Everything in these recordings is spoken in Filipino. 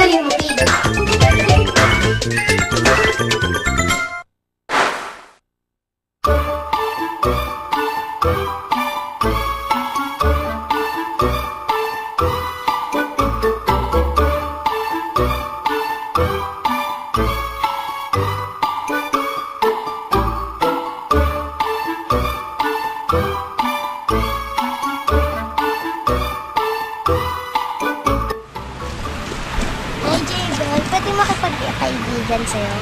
galing mo, Pig. Hey, Jabel, pwede makipag-kaibigan sa'yo?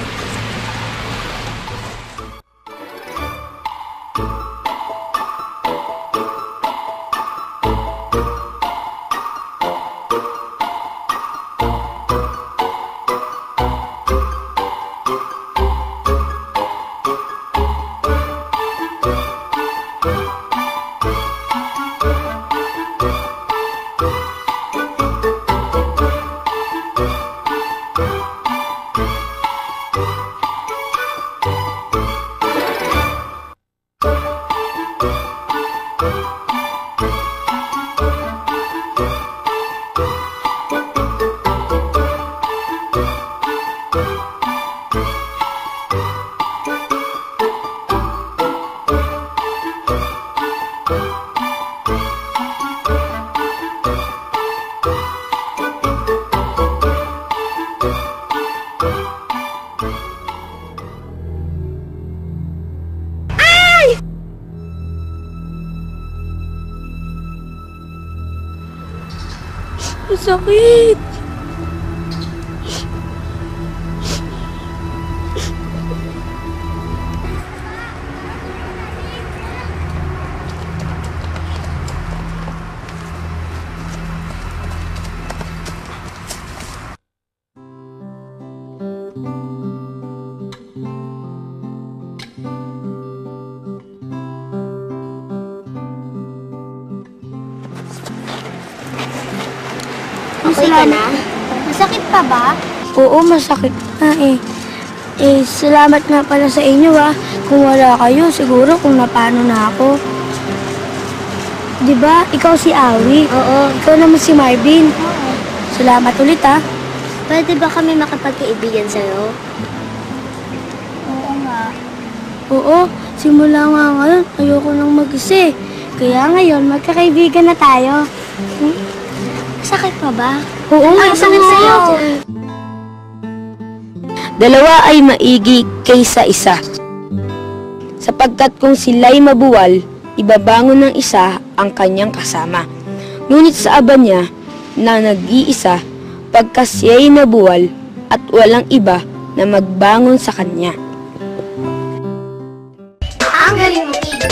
Masakit! Okay ka na? Masakit pa ba? Oo, masakit na eh. Salamat nga pala sa inyo Kung wala kayo, siguro kung napano na ako. Diba, ikaw si Awi? Oo. Ikaw naman si Marvin. Salamat ulit Pwede ba kami makipagkaibigan sa'yo? Oo nga. Oo, simula nga ngayon, ayoko nang mag-isa Kaya ngayon, magkakaibigan na tayo. Masakit pa ba? Oo, masakit sa'yo. Dalawa ay maigi kaysa isa. Sapagkat kung sila'y mabuwal, ibabangon ng isa ang kanyang kasama. Ngunit sa aba niya na nag-iisa, pagka siya'y nabuwal at walang iba na magbangon sa kanya. Ang galing mo, Pig.